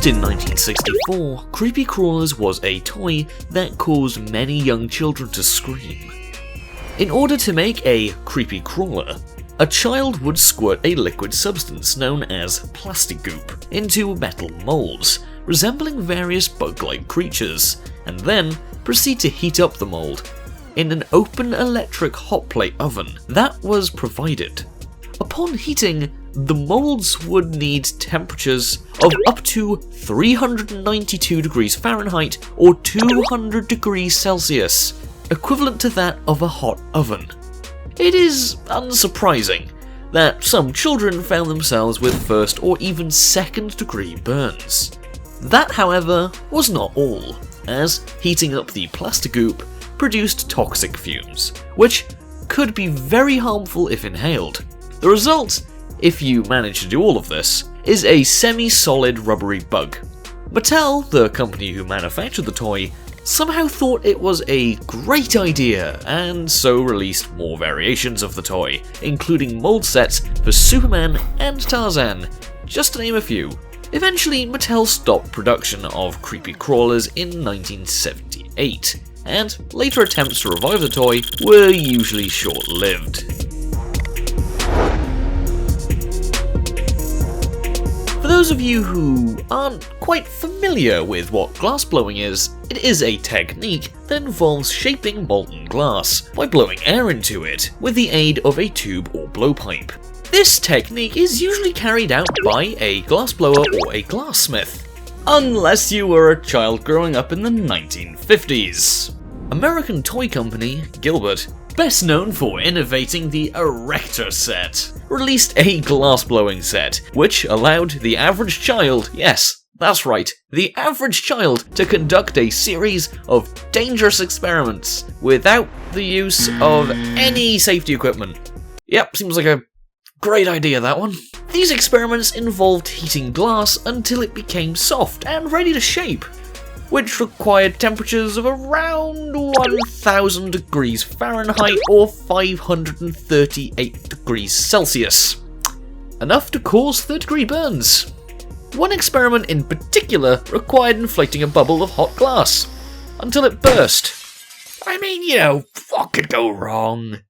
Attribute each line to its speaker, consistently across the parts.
Speaker 1: Released in 1964, Creepy Crawlers was a toy that caused many young children to scream. In order to make a creepy crawler, a child would squirt a liquid substance known as plastic goop into metal molds, resembling various bug-like creatures, and then proceed to heat up the mold in an open electric hotplate oven that was provided. Upon heating, the molds would need temperatures of up to 392 degrees Fahrenheit or 200 degrees Celsius, equivalent to that of a hot oven. It is unsurprising that some children found themselves with first or even second degree burns. That, however, was not all, as heating up the plastic goop produced toxic fumes, which could be very harmful if inhaled. The result, if you manage to do all of this, is a semi-solid rubbery bug. Mattel, the company who manufactured the toy, somehow thought it was a great idea, and so released more variations of the toy, including mold sets for Superman and Tarzan, just to name a few. Eventually, Mattel stopped production of Creepy Crawlers in 1978, and later attempts to revive the toy were usually short-lived. For those of you who aren't quite familiar with what glass blowing is, it is a technique that involves shaping molten glass by blowing air into it with the aid of a tube or blowpipe. This technique is usually carried out by a glassblower or a glassmith, unless you were a child growing up in the 1950s. American toy company Gilbert, best known for innovating the Erector set, released a glass-blowing set, which allowed the average child, yes, that's right, the average child, to conduct a series of dangerous experiments without the use of any safety equipment. Yep, seems like a great idea, that one. These experiments involved heating glass until it became soft and ready to shape, which required temperatures of around 1000 degrees Fahrenheit or 538 degrees Celsius. Enough to cause third-degree burns. One experiment in particular required inflating a bubble of hot glass until it burst. I mean, you know, what could go wrong?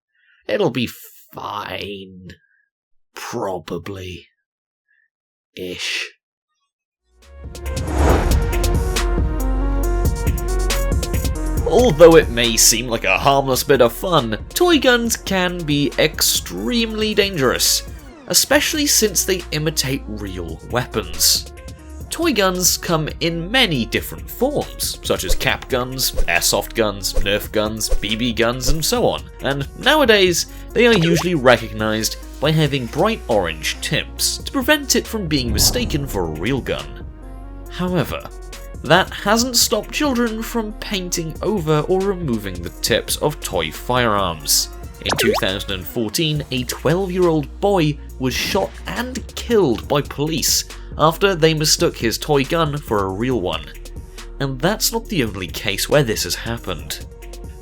Speaker 1: It'll be fine. Probably. Ish. Although it may seem like a harmless bit of fun, toy guns can be extremely dangerous, especially since they imitate real weapons. Toy guns come in many different forms, such as cap guns, airsoft guns, Nerf guns, BB guns, and so on, and nowadays they are usually recognised by having bright orange tips to prevent it from being mistaken for a real gun. However, that hasn't stopped children from painting over or removing the tips of toy firearms. In 2014, a 12-year-old boy was shot and killed by police after they mistook his toy gun for a real one. And that's not the only case where this has happened.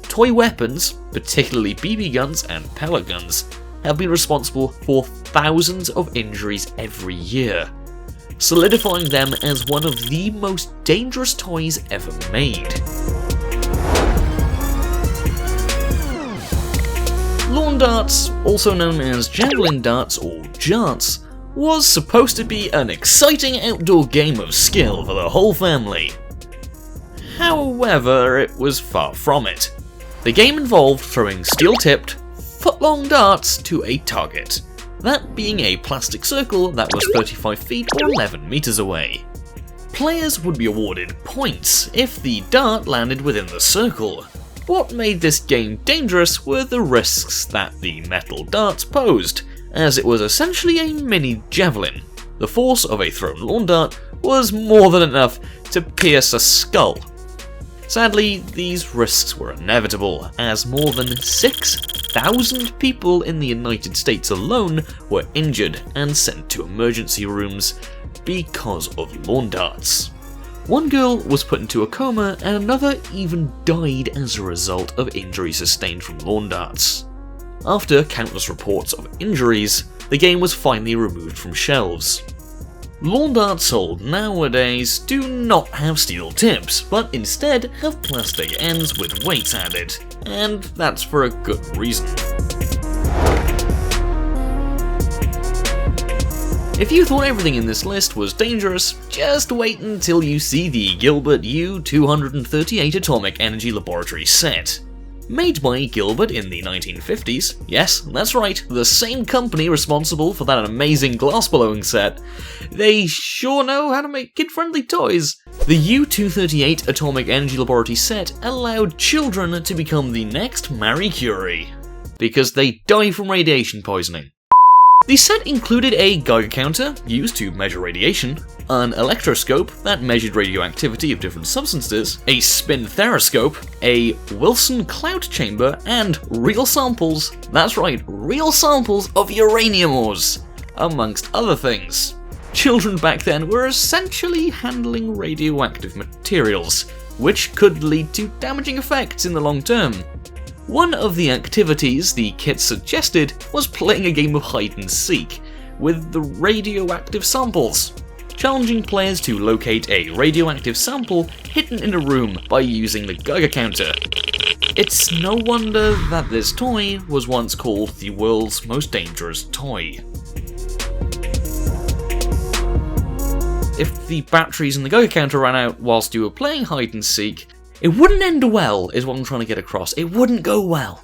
Speaker 1: Toy weapons, particularly BB guns and pellet guns, have been responsible for thousands of injuries every year, solidifying them as one of the most dangerous toys ever made. Lawn darts, also known as javelin darts or jarts, was supposed to be an exciting outdoor game of skill for the whole family. However, it was far from it. The game involved throwing steel-tipped, foot-long darts to a target, that being a plastic circle that was 35 feet or 11 meters away. Players would be awarded points if the dart landed within the circle. What made this game dangerous were the risks that the metal darts posed, as it was essentially a mini javelin. The force of a thrown lawn dart was more than enough to pierce a skull. Sadly, these risks were inevitable, as more than 6,000 people in the United States alone were injured and sent to emergency rooms because of lawn darts. One girl was put into a coma and another even died as a result of injuries sustained from lawn darts. After countless reports of injuries, the game was finally removed from shelves. Lawn darts sold nowadays do not have steel tips, but instead have plastic ends with weights added, and that's for a good reason. If you thought everything in this list was dangerous, just wait until you see the Gilbert U-238 Atomic Energy Laboratory set. Made by Gilbert in the 1950s, yes, that's right, the same company responsible for that amazing glass-blowing set, they sure know how to make kid-friendly toys. The U-238 Atomic Energy Laboratory set allowed children to become the next Marie Curie, because they die from radiation poisoning. The set included a Geiger counter, used to measure radiation, an electroscope that measured radioactivity of different substances, a spinthariscope, a Wilson cloud chamber, and real samples, that's right, real samples of uranium ores, amongst other things. Children back then were essentially handling radioactive materials, which could lead to damaging effects in the long term. One of the activities the kit suggested was playing a game of hide and seek with the radioactive samples, challenging players to locate a radioactive sample hidden in a room by using the Geiger counter. It's no wonder that this toy was once called the world's most dangerous toy. If the batteries in the Geiger counter ran out whilst you were playing hide and seek, it wouldn't end well, is what I'm trying to get across. It wouldn't go well.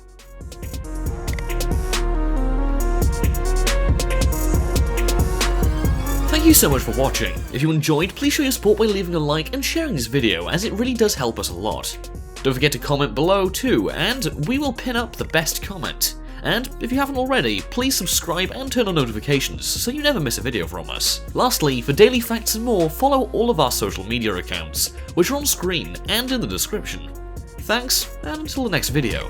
Speaker 1: Thank you so much for watching. If you enjoyed, please show your support by leaving a like and sharing this video, as it really does help us a lot. Don't forget to comment below too, and we will pin up the best comment. And if you haven't already, please subscribe and turn on notifications so you never miss a video from us. Lastly, for daily facts and more, follow all of our social media accounts, which are on screen and in the description. Thanks, and until the next video.